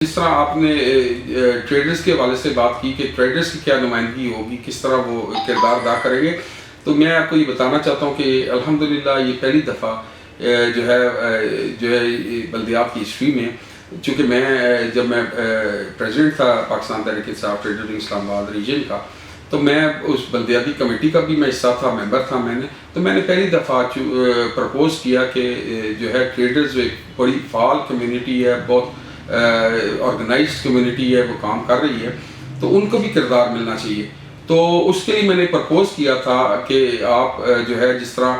جس طرح آپ نے ٹریڈرز کے حوالے سے بات کی کہ ٹریڈرز کی کیا نمائندگی ہوگی، کس طرح وہ کردار ادا کریں گے، تو میں آپ کو یہ بتانا چاہتا ہوں کہ الحمدللہ یہ پہلی دفعہ جو ہے بلدیات کی ہسٹری میں، چونکہ جب میں پریزیڈنٹ تھا پاکستان تحریک انصاف ٹریڈر ونگ اسلام آباد ریجن کا، تو میں اس بلدیاتی کمیٹی کا بھی میں حصہ تھا، ممبر تھا میں نے پہلی دفعہ پرپوز کیا کہ جو ہے ٹریڈرز ایک بڑی فعال کمیونٹی ہے، بہت آرگنائزڈ کمیونٹی ہے، وہ کام کر رہی ہے، تو ان کو بھی کردار ملنا چاہیے۔ تو اس کے لیے میں نے پرپوز کیا تھا کہ آپ جو ہے جس طرح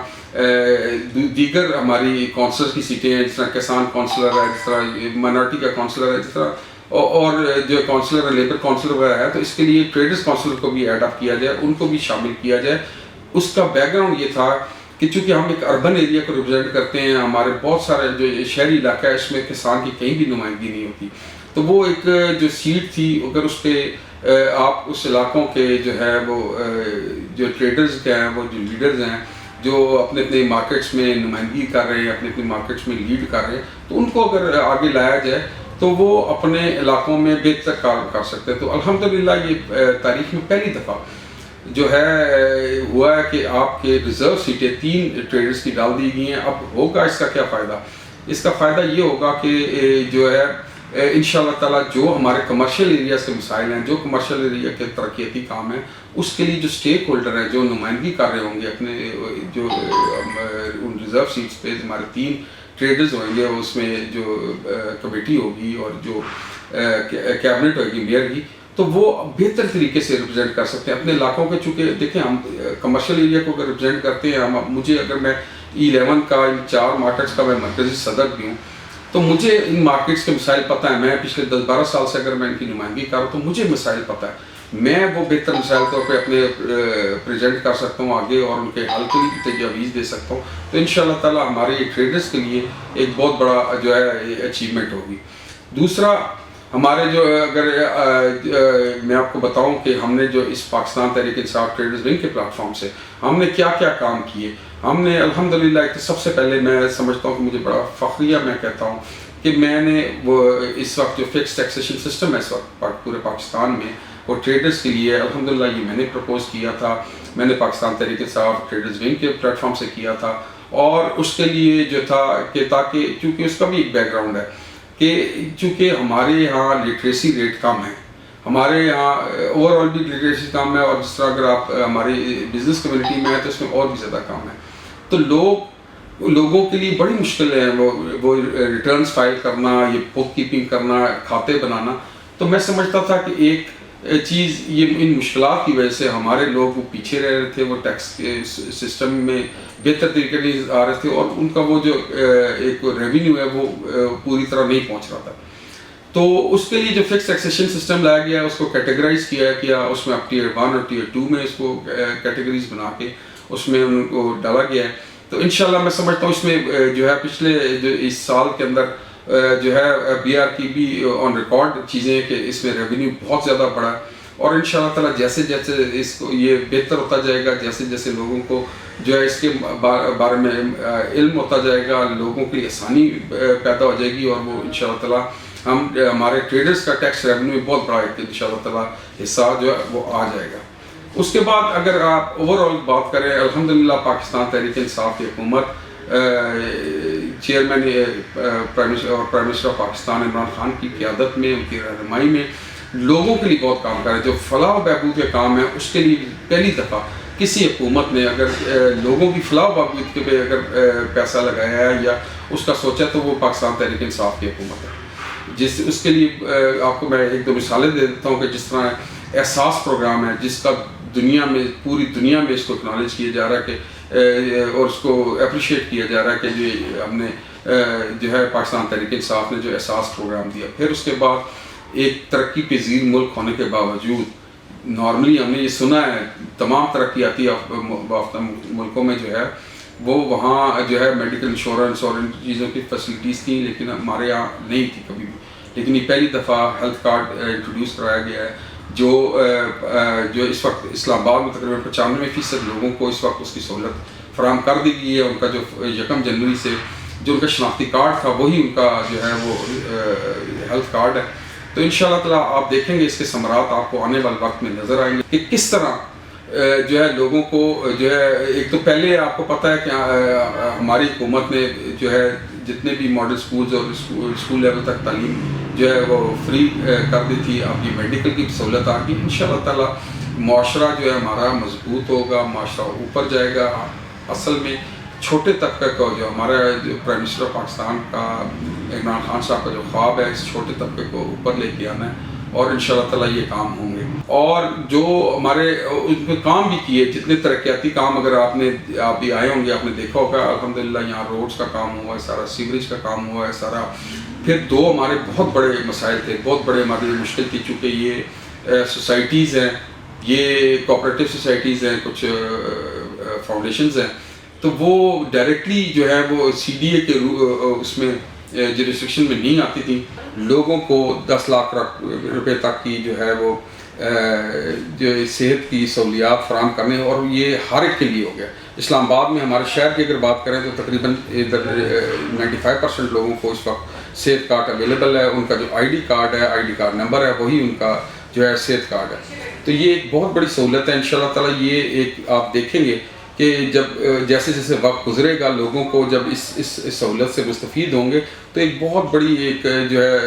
دیگر ہماری کونسلر کی سیٹیں ہیں، جس طرح کسان کونسلر ہے، جس طرح مائنارٹی کا کونسلر ہے، جس طرح اور جو کونسلر ہے لیبر کونسلر وغیرہ ہے، تو اس کے لیے ٹریڈرز کونسلر کو بھی ایڈ اپ کیا جائے، ان کو بھی شامل کیا جائے۔ اس کا بیک گراؤنڈ یہ تھا کہ چونکہ ہم ایک اربن ایریا کو ریپرزینٹ کرتے ہیں، ہمارے بہت سارے جو شہری علاقہ ہے اس میں کسان کی کہیں بھی نمائندگی نہیں ہوتی، تو وہ ایک جو سیٹ تھی، اگر اس پہ آپ اس علاقوں کے جو ہے وہ جو ٹریڈرز کے ہیں، وہ جو لیڈرز ہیں جو اپنے اپنے مارکیٹس میں نمائندگی کر رہے ہیں، اپنے اپنے مارکیٹس میں لیڈ کر رہے ہیں، تو ان کو اگر آگے لایا جائے تو وہ اپنے علاقوں میں بہتر کام کر سکتے ہیں۔ تو الحمدللہ یہ تاریخ میں پہلی دفعہ جو ہے ہوا ہے کہ آپ کے ریزرو سیٹیں 3 ٹریڈرز کی ڈال دی گئی ہیں۔ اب ہوگا اس کا کیا فائدہ؟ اس کا فائدہ یہ ہوگا کہ جو ہے انشاءاللہ تعالیٰ جو ہمارے کمرشل ایریا سے مسائل ہیں، جو کمرشل ایریا کے ترقیاتی کام ہیں، اس کے لیے جو سٹیک ہولڈر ہیں، جو نمائندگی کر رہے ہوں گے اپنے جو ان ریزرو سیٹس پہ، ہمارے 3 ٹریڈرز ہوئیں گے، اس میں جو کمیٹی ہوگی اور جو کیبنٹ ہوگی میئر کی، تو وہ بہتر طریقے سے ریپرزینٹ کر سکتے ہیں اپنے علاقوں کے۔ چونکہ دیکھیں ہم کمرشل ایریا کو اگر ریپرزینٹ کرتے ہیں، مجھے اگر میں E11 کا ان 4 مارکیٹس کا میں مرکزی صدر بھی ہوں، تو مجھے ان مارکیٹس کے مسائل پتہ ہیں۔ میں پچھلے 10-12 سال سے اگر میں ان کی نمائندگی کر رہا ہوں تو مجھے مسائل پتہ ہے، میں وہ بہتر مسائل طور پہ اپنے پریزنٹ کر سکتا ہوں آگے، اور ان کے حل کے لیے تجاویز دے سکتا ہوں۔ تو انشاءاللہ تعالیٰ ہمارے ٹریڈرز کے لیے ایک بہت بڑا جو ہے اچیومنٹ ہوگی۔ دوسرا، ہمارے جو اگر میں آپ کو بتاؤں کہ ہم نے جو اس پاکستان تحریک انصاف ٹریڈرز ونگ کے پلیٹ فارم سے ہم نے کیا کیا کام کیے، ہم نے الحمدللہ ایک تو سب سے پہلے میں سمجھتا ہوں کہ مجھے بڑا فخریہ میں کہتا ہوں کہ میں نے وہ اس وقت جو فکس ٹیکسیشن سسٹم ہے اس وقت پورے پاکستان میں، وہ ٹریڈرز کے لیے الحمدللہ یہ میں نے پرپوز کیا تھا، میں نے پاکستان تحریک انصاف ٹریڈرز ونگ کے پلیٹ فارم سے کیا تھا۔ اور اس کے لیے جو تھا کہ تاکہ چونکہ اس کا بھی ایک بیک گراؤنڈ ہے کہ چونکہ ہمارے یہاں لٹریسی ریٹ کم ہے، ہمارے یہاں اوور آل بھی لٹریسی کم ہے، اور جس طرح اگر آپ ہماری بزنس کمیونٹی میں ہے تو اس میں اور بھی زیادہ کم ہے، تو لوگوں کے لیے بڑی مشکل ہے وہ ریٹرنز فائل کرنا، یہ بک کیپنگ کرنا، کھاتے بنانا۔ تو میں سمجھتا تھا کہ ایک چیز یہ ان مشکلات کی وجہ سے ہمارے لوگ وہ پیچھے رہ رہے تھے، وہ ٹیکس سسٹم میں بہتر طریقے نہیں آ رہے تھے، اور ان کا وہ جو ایک ریونیو ہے وہ پوری طرح نہیں پہنچ رہا تھا۔ تو اس کے لیے جو فکس ٹیکسیشن سسٹم لایا گیا، اس کو کیٹیگرائز کیا، اس میں اب ٹیئر 1 اور ٹیئر 2 میں اس کو کیٹیگریز بنا کے اس میں ان کو ڈالا گیا ہے۔ تو انشاءاللہ میں سمجھتا ہوں اس میں جو ہے پچھلے جو اس سال کے اندر جو ہے BR کی بھی آن ریکارڈ چیزیں ہیں کہ اس میں ریونیو بہت زیادہ بڑھا ہے، اور انشاءاللہ تعالیٰ جیسے جیسے اس کو یہ بہتر ہوتا جائے گا، جیسے جیسے لوگوں کو جو ہے اس کے بارے میں علم ہوتا جائے گا، لوگوں کی آسانی پیدا ہو جائے گی، اور وہ انشاءاللہ تعالیٰ ہمارے ٹریڈرز کا ٹیکس ریونیو میں بہت بڑا ایک انشاءاللہ تعالیٰ حصہ جو ہے وہ آ جائے گا۔ اس کے بعد اگر آپ اوور آل بات کریں، الحمدللہ پاکستان تحریک انصاف کی حکومت chairman prime minister of Pakistan Imran Khan کی قیادت میں، ان کی رہنمائی میں لوگوں کے لیے بہت کام کر رہے ہیں۔ جو فلاح و بہبود کے کام ہیں اس کے لیے پہلی دفعہ کسی حکومت نے اگر لوگوں کی فلاح و بہبود کے پہ اگر پیسہ لگایا ہے یا اس کا سوچا تو وہ پاکستان تحریک انصاف کی حکومت ہے۔ اس کے لیے آپ کو میں 1-2 مثالیں دے دیتا ہوں کہ جس طرح احساس پروگرام ہے، جس کا دنیا میں پوری دنیا میں اس کو اکنالج کیا جا رہا ہے کہ اور اس کو اپریشیٹ کیا جا رہا ہے کہ جو ہم نے جو ہے پاکستان تحریک انصاف نے جو احساس پروگرام دیا۔ پھر اس کے بعد ایک ترقی پذیر ملک ہونے کے باوجود نارملی ہم نے یہ سنا ہے تمام ترقیاتی یافتہ ملکوں میں جو ہے وہ وہاں جو ہے میڈیکل انشورنس اور ان چیزوں کی فیسلٹیز تھیں، لیکن ہمارے یہاں نہیں تھی کبھی بھی۔ لیکن یہ پہلی دفعہ ہیلتھ کارڈ انٹروڈیوس کرایا گیا ہے، جو اس وقت اسلام آباد میں تقریباً 95% لوگوں کو اس وقت اس کی سہولت فراہم کر دی گئی ہے۔ ان کا جو 1 جنوری سے جو ان کا شناختی کارڈ تھا وہی ان کا جو ہے وہ ہیلتھ کارڈ ہے۔ تو انشاءاللہ تعالیٰ آپ دیکھیں گے اس کے ثمرات آپ کو آنے والے وقت میں نظر آئیں گے کہ کس طرح جو ہے لوگوں کو جو ہے ایک تو پہلے آپ کو پتہ ہے کہ ہماری حکومت نے جو ہے جتنے بھی ماڈل سکولز اور اسکول لیول تک تعلیم جو ہے وہ فری کر دی تھی. اب یہ میڈیکل کی سہولت آ گئی. انشاءاللہ تعالیٰ معاشرہ جو ہے ہمارا مضبوط ہوگا, معاشرہ اوپر جائے گا. اصل میں چھوٹے طبقے کو جو ہمارا جو پرائم منسٹر آف پاکستان کا عمران خان صاحب کا جو خواب ہے اس چھوٹے طبقے کو اوپر لے کے آنا ہے, اور انشاءاللہ تعالیٰ یہ کام ہوں گے. اور جو ہمارے ان پہ کام بھی کیے جتنے ترقیاتی کام, اگر آپ بھی آئے ہوں گے آپ نے دیکھا ہوگا الحمدللہ یہاں روڈز کا کام ہوا ہے سارا, سیوریج کا کام ہوا ہے سارا. پھر دو ہمارے بہت بڑے مسائل تھے, بہت بڑے ہمارے لیے مشکل تھی, چونکہ یہ سوسائٹیز ہیں, یہ کوآپریٹیو سوسائٹیز ہیں, کچھ فاؤنڈیشنز ہیں, تو وہ ڈائریکٹلی جو ہے وہ سی ڈی اے کے اس میں جوریسڈکشن میں نہیں آتی تھیں. لوگوں کو 10 لاکھ روپے تک کی جو ہے وہ جو صحت کی سہولیات فراہم کرنے, اور یہ ہر ایک کے لیے ہو گیا. اسلام آباد میں ہمارے شہر کی اگر بات کریں تو تقریباً 95% لوگوں کو اس وقت صحت کارڈ اویلیبل ہے. ان کا جو آئی ڈی کارڈ ہے, آئی ڈی کارڈ نمبر ہے, وہی ان کا جو ہے صحت کارڈ ہے. تو یہ ایک بہت بڑی سہولت ہے. انشاءاللہ تعالیٰ یہ ایک آپ دیکھیں گے کہ جب جیسے جیسے وقت گزرے گا لوگوں کو جب اس سہولت سے مستفید ہوں گے تو ایک بہت بڑی ایک جو ہے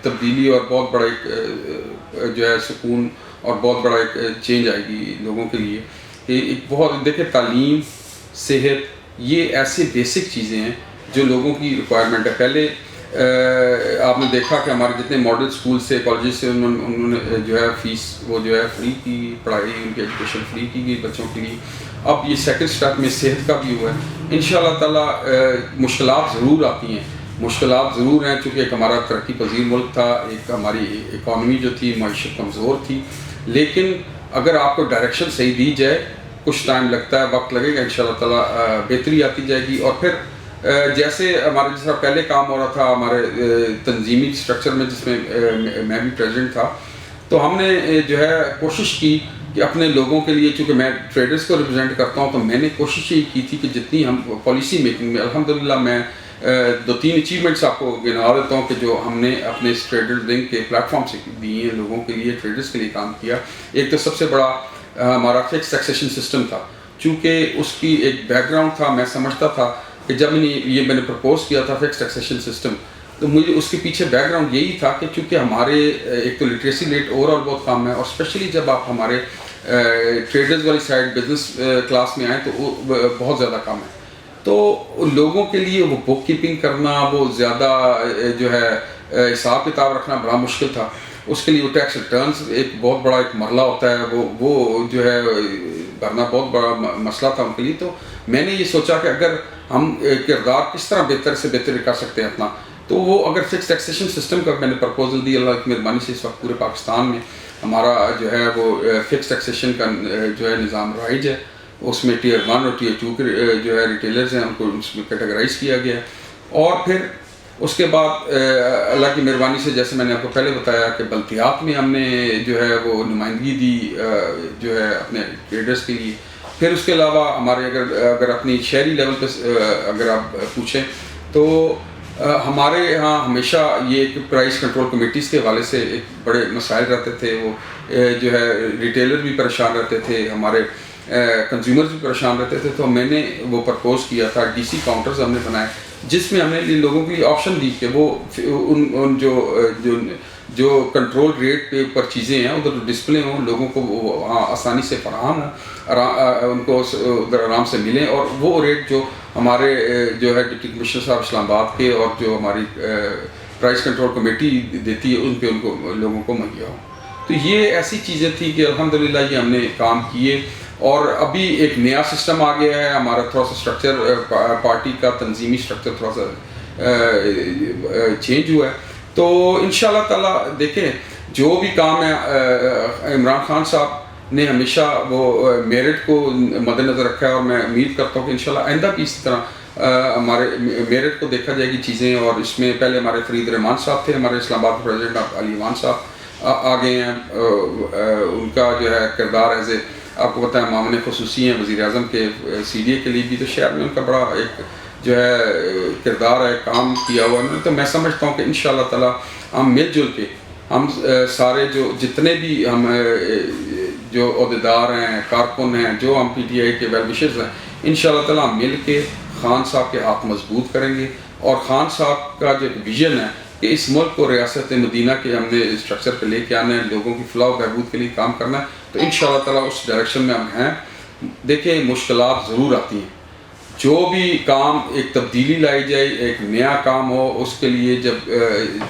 تبدیلی اور بہت بڑا ایک جو ہے سکون اور بہت بڑا ایک چینج آئے گی لوگوں کے لیے. ایک بہت دیکھیں تعلیم, صحت, یہ ایسے بیسک چیزیں ہیں جو لوگوں کی ریکوائرمنٹ ہے. پہلے آپ نے دیکھا کہ ہمارے جتنے ماڈل اسکول سے, کالجز سے, انہوں نے جو ہے فیس وہ جو ہے فری کی, پڑھائی ان کی ایجوکیشن فری کی گئی بچوں کے لیے. اب یہ سیکنڈ اسٹیپ میں صحت کا بھی ہوا ہے. انشاءاللہ تعالیٰ مشکلات ضرور آتی ہیں, مشکلات ضرور ہیں, چونکہ ایک ہمارا ترقی پذیر ملک تھا, ایک ہماری اکانومی جو تھی معیشت کمزور تھی, لیکن اگر آپ کو ڈائریکشن صحیح دی جائے, کچھ ٹائم لگتا ہے, وقت لگے گا, انشاءاللہ تعالیٰ بہتری آتی جائے گی. اور پھر جیسے ہمارے جس طرح پہلے کام ہو رہا تھا ہمارے تنظیمی اسٹرکچر میں جس میں میں بھی پریزیڈنٹ تھا, تو ہم نے جو ہے کوشش کی کہ اپنے لوگوں کے لیے, چونکہ میں ٹریڈرز کو ریپرزینٹ کرتا ہوں, تو میں نے کوشش یہ کی تھی کہ جتنی ہم پالیسی میکنگ میں الحمدللہ میں 2-3 اچیومنٹس آپ کو گنوا دیتا ہوں کہ جو ہم نے اپنے اس ٹریڈرز لنک کے پلیٹ فارم سے دیے ہیں لوگوں کے لیے, ٹریڈرز کے لیے کام کیا. ایک تو سب سے بڑا ہمارا فکس ٹیکسیشن سسٹم تھا, چونکہ اس کی ایک بیک گراؤنڈ تھا. میں سمجھتا تھا کہ جب میں نے پرپوز کیا تھا فکس ٹیکسیشن سسٹم, تو مجھے اس کے پیچھے بیک گراؤنڈ یہی تھا کہ چونکہ ہمارے ایک تو لٹریسی ریٹ اوور آل بہت کم ہے, اور اسپیشلی جب آپ ہمارے ٹریڈرز والی سائڈ بزنس کلاس میں آئیں تو وہ بہت زیادہ کم ہے. تو لوگوں کے لیے وہ بک کیپنگ کرنا, وہ زیادہ جو ہے حساب کتاب رکھنا بڑا مشکل تھا. اس کے لیے وہ ٹیکس ریٹرنز ایک بہت بڑا ایک مرحلہ ہوتا ہے, وہ جو ہے بھرنا بہت بڑا مسئلہ تھا ان کے لیے. تو میں نے یہ سوچا کہ اگر ہم کردار کس طرح بہتر سے بہتر کر سکتے ہیں اپنا, تو وہ اگر فکس ٹیکسیشن سسٹم کا میں نے پرپوزل دی. اللہ کی مہربانی سے اس وقت پورے پاکستان میں ہمارا جو ہے وہ فکس ٹیکسیشن کا جو ہے نظام رائج ہے. اس میں ٹیئر 1 اور ٹیئر 2 کے جو ہے ریٹیلرز ہیں ان کو اس میں کیٹیگرائز کیا گیا ہے. اور پھر اس کے بعد اللہ کی مہربانی سے جیسے میں نے آپ کو پہلے بتایا کہ بلدیات میں ہم نے جو ہے وہ نمائندگی دی جو ہے اپنے ٹریڈرز کے لیے. پھر اس کے علاوہ ہمارے اگر اپنی شہری لیول پہ اگر آپ پوچھیں تو ہمارے ہاں ہمیشہ یہ ایک پرائز کنٹرول کمیٹیز کے حوالے سے ایک بڑے مسائل رہتے تھے. وہ جو ہے ریٹیلر بھی پریشان رہتے تھے, ہمارے کنزیومرز بھی پریشان رہتے تھے. تو میں نے وہ پرپوز کیا تھا, ڈی سی کاؤنٹرز ہم نے بنائے, جس میں ہم نے لوگوں کے لیے آپشن دی کہ وہ ان جو کنٹرول ریٹ پہ اوپر چیزیں ہیں ادھر ڈسپلے ہوں, لوگوں کو وہ آسانی سے فراہم ہوں, ان کو ادھر آرام سے ملیں, اور وہ ریٹ جو ہمارے جو ہے ڈپٹی کمشنر صاحب اسلام آباد کے اور جو ہماری پرائز کنٹرول کمیٹی دیتی ہے ان پہ ان کو لوگوں کو مہیا ہو. تو یہ ایسی چیزیں تھیں کہ الحمدللہ یہ ہم نے کام کیے. اور ابھی ایک نیا سسٹم آ گیا ہے ہمارا, تھوڑا سا اسٹرکچر پارٹی کا تنظیمی اسٹرکچر تھوڑا سا چینج ہوا ہے. تو انشاءاللہ تعالیٰ دیکھیں جو بھی کام ہے عمران خان صاحب نے ہمیشہ وہ میرٹ کو مد نظر رکھا ہے, اور میں امید کرتا ہوں کہ انشاءاللہ آئندہ بھی اسی طرح ہمارے میرٹ کو دیکھا جائے گی چیزیں. اور اس میں پہلے ہمارے فرید رحمان صاحب تھے, ہمارے اسلام آباد پریزیڈنٹ علی امان صاحب آ گئے ہیں. ان کا جو ہے کردار ایز اے آپ کو پتہ ہے معاون خصوصی ہیں وزیر اعظم کے سی ڈی اے کے لیے بھی, تو شہر میں ان کا بڑا ایک جو ہے کردار ہے, کام کیا ہوا انہوں نے. تو میں سمجھتا ہوں کہ انشاءاللہ تعالیٰ ہم مل جل کے ہم سارے جو جتنے بھی ہم جو عہدیدار ہیں، کارکن ہیں، جو ہم پی ٹی آئی کے ویل وشرز ہیں، انشاءاللہ تعالیٰ مل کے خان صاحب کے ہاتھ مضبوط کریں گے، اور خان صاحب کا جو ویژن ہے کہ اس ملک کو ریاست مدینہ کے ہم نے اسٹرکچر پہ لے کے آنا ہے، لوگوں کی فلاح و بہبود کے لیے کام کرنا ہے، تو انشاءاللہ تعالیٰ اس ڈائریکشن میں ہم ہیں۔ دیکھیں مشکلات ضرور آتی ہیں، جو بھی کام ایک تبدیلی لائی جائے، ایک نیا کام ہو، اس کے لیے جب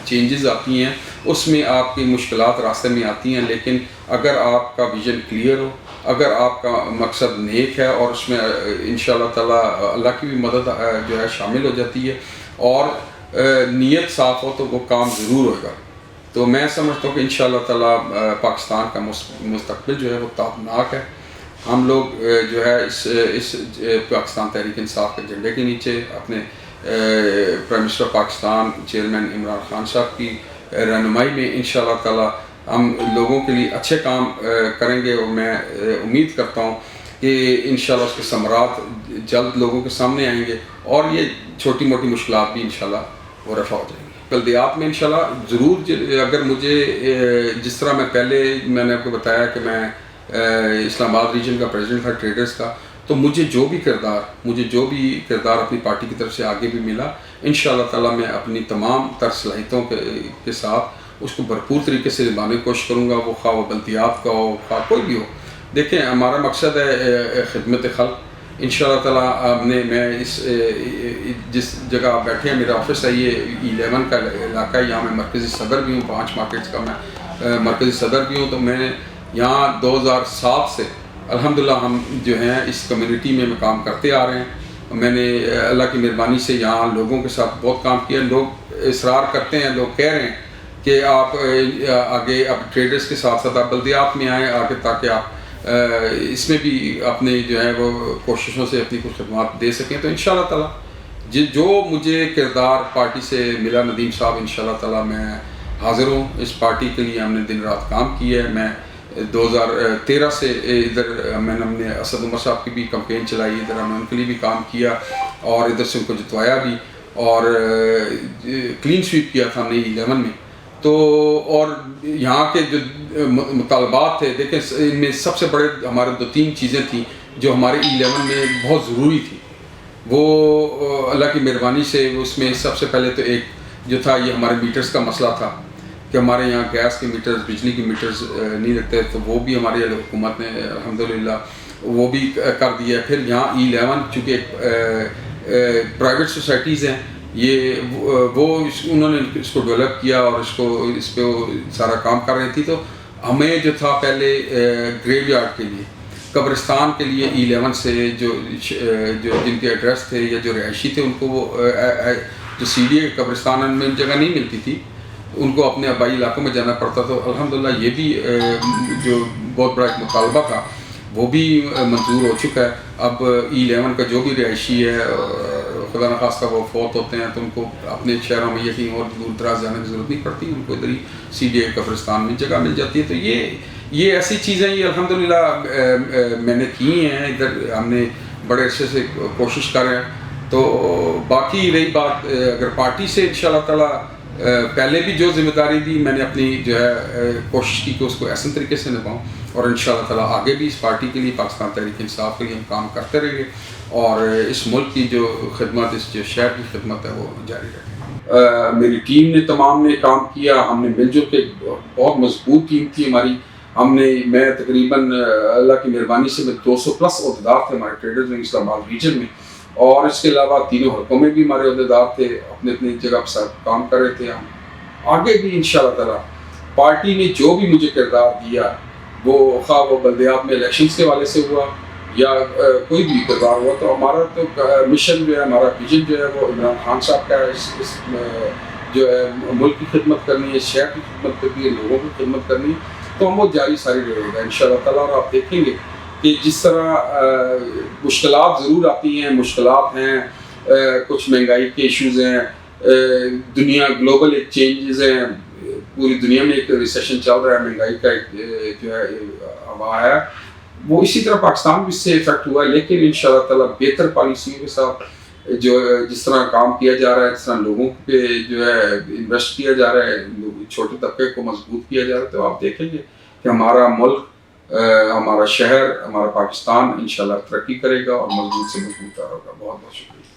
چینجز آتی ہیں اس میں آپ کی مشکلات راستے میں آتی ہیں، لیکن اگر آپ کا ویژن کلیئر ہو، اگر آپ کا مقصد نیک ہے، اور اس میں انشاءاللہ تعالیٰ اللہ کی بھی مدد جو ہے شامل ہو جاتی ہے، اور نیت صاف ہو، تو وہ کام ضرور ہوگا۔ تو میں سمجھتا ہوں کہ انشاءاللہ تعالیٰ پاکستان کا مستقبل جو ہے وہ تابناک ہے۔ ہم لوگ جو ہے اس پاکستان تحریک انصاف کے جھنڈے کے نیچے اپنے prime minister Pakistan chairman Imran Khan صاحب کی رہنمائی میں انشاءاللہ تعالیٰ ہم لوگوں کے لیے اچھے کام کریں گے، اور میں امید کرتا ہوں کہ انشاءاللہ اس کے ثمرات جلد لوگوں کے سامنے آئیں گے، اور یہ چھوٹی موٹی مشکلات بھی انشاءاللہ وہ رفع ہو جائیں گی۔ بلدیات میں انشاءاللہ ضرور، اگر مجھے جس طرح میں نے آپ کو بتایا کہ میں اسلام آباد ریجن کا پریزیڈنٹ تھا ٹریڈرز کا، تو مجھے جو بھی کردار اپنی پارٹی کی طرف سے آگے بھی ملا، انشاءاللہ تعالیٰ میں اپنی تمام تر صلاحیتوں کے ساتھ اس کو بھرپور طریقے سے نبھانے کی کوشش کروں گا، وہ خواہ وہ بلدیات کا ہو، خواہ کوئی بھی ہو۔ دیکھیں ہمارا مقصد ہے خدمت خلق۔ انشاءاللہ تعالیٰ میں جس جگہ آپ بیٹھے ہیں، میرا آفس ہے، یہ E11 کا علاقہ ہے، یہاں میں مرکزی صدر بھی ہوں، 5 مارکیٹس کا میں مرکزی صدر بھی ہوں۔ تو میں یہاں 2007 سے الحمدللہ ہم جو ہیں اس کمیونٹی میں کام کرتے آ رہے ہیں۔ میں نے اللہ کی مہربانی سے یہاں لوگوں کے ساتھ بہت کام کیا۔ لوگ اصرار کرتے ہیں، لوگ کہہ رہے ہیں کہ آپ آگے اب ٹریڈرز کے ساتھ ساتھ آپ بلدیات میں آئیں آگے، تاکہ آپ اس میں بھی اپنے جو ہے وہ کوششوں سے اپنی کچھ خدمات دے سکیں۔ تو انشاءاللہ تعالیٰ جو مجھے کردار پارٹی سے ملا، ندیم صاحب، انشاءاللہ تعالیٰ میں حاضر ہوں۔ اس پارٹی کے لیے ہم نے دن رات کام کیا ہے۔ میں 2013 سے ادھر ہم نے اسد عمر صاحب کی بھی کمپین چلائی، ادھر ہم نے ان کے لیے بھی کام کیا، اور ادھر سے ان کو جتوایا بھی، اور کلین سویپ کیا تھا ہم نے E11 میں۔ تو اور یہاں کے جو مطالبات تھے، دیکھیں ان میں سب سے بڑے ہمارے 2-3 چیزیں تھیں جو ہمارے E11 میں بہت ضروری تھی۔ وہ اللہ کی مہربانی سے اس میں سب سے پہلے تو ایک جو تھا، یہ ہمارے میٹرز کا مسئلہ تھا کہ ہمارے یہاں گیس کے میٹرز، بجلی کے میٹرز نہیں لگتے، تو وہ بھی ہماری حکومت نے الحمدللہ وہ بھی کر دیا ہے۔ پھر یہاں E11 چونکہ پرائیویٹ سوسائٹیز ہیں، انہوں نے اس کو ڈیولپ کیا، اور اس پہ وہ سارا کام کر رہی تھی۔ تو ہمیں جو تھا پہلے گریو یارڈ کے لیے، قبرستان کے لیے E11 سے جو جن کے ایڈریس تھے یا جو رہائشی تھے، ان کو وہ جو CD قبرستان میں جگہ نہیں ملتی تھی، ان کو اپنے آبائی علاقوں میں جانا پڑتا تھا۔ الحمدللہ یہ بھی جو بہت بڑا ایک مطالبہ تھا وہ بھی منظور ہو چکا ہے۔ اب E11 کا جو بھی رہائشی ہے، خدا نخواستہ وہ فوت ہوتے ہیں، تو ان کو اپنے شہروں میں یا کہیں اور دور دراز جانے کی ضرورت نہیں پڑتی، ان کو ادھر ہی CD قبرستان میں جگہ مل جاتی ہے۔ تو یہ ایسی چیزیں یہ الحمدللہ میں نے کی ہیں، ادھر ہم نے بڑے عرصے سے کوشش کر رہے ہیں۔ تو باقی رہی بات اگر پارٹی سے، انشاءاللہ تعالیٰ پہلے بھی جو ذمہ داری دی، میں نے اپنی جو ہے کوشش کی کہ اس کو احسن طریقے سے نبھاؤں، اور انشاءاللہ تعالیٰ آگے بھی اس پارٹی کے لیے، پاکستان تحریک انصاف کے لیے ہم کام کرتے رہیں گے، اور اس ملک کی جو خدمت، اس جو شہر کی خدمت ہے، وہ جاری رہے۔ میری ٹیم نے تمام نے کام کیا، ہم نے مل جل کے، بہت مضبوط ٹیم تھی ہماری۔ میں تقریباً اللہ کی مہربانی سے 200+ عہدیدار تھے ہمارے ٹریڈرز میں اسلام آباد ریجن میں، اور اس کے علاوہ تینوں حلقوں میں بھی ہمارے عہدیدار تھے، اپنے جگہ پر کام کر رہے تھے۔ ہم آگے بھی انشاءاللہ تعالیٰ پارٹی نے جو بھی مجھے کردار دیا، وہ خواہ وہ بلدیات میں الیکشنز کے حوالے سے ہوا یا کوئی بھی کردار ہوا، تو ہمارا تو مشن جو ہے، ہمارا ویژن جو ہے، وہ عمران خان صاحب کا ہے، اس جو ہے ملک کی خدمت کرنی ہے، شہر کی خدمت کرنی ہے، لوگوں کی خدمت کرنی ہے، تو ہم وہ جاری ساری رہے گا انشاءاللہ تعالیٰ۔ اور آپ دیکھیں گے کہ جس طرح مشکلات ضرور آتی ہیں، مشکلات ہیں، کچھ مہنگائی کے ایشوز ہیں، دنیا گلوبل ایک چینجز ہیں، پوری دنیا میں ایک ریسیشن چل رہا ہے، مہنگائی کا ایک جو ہے ہوا ہے، وہ اسی طرح پاکستان بھی اس سے افیکٹ ہوا ہے، لیکن انشاءاللہ تعالیٰ بہتر پالیسیوں کے ساتھ جس طرح کام کیا جا رہا ہے، جس طرح لوگوں پہ جو ہے انویسٹ کیا جا رہا ہے، چھوٹے طبقے کو مضبوط کیا جا رہا ہے، تو آپ دیکھیں گے کہ ہمارا ملک، ہمارا شہر، ہمارا پاکستان انشاءاللہ ترقی کرے گا اور مضبوط سے مضبوط ہوگا۔ بہت بہت شکریہ۔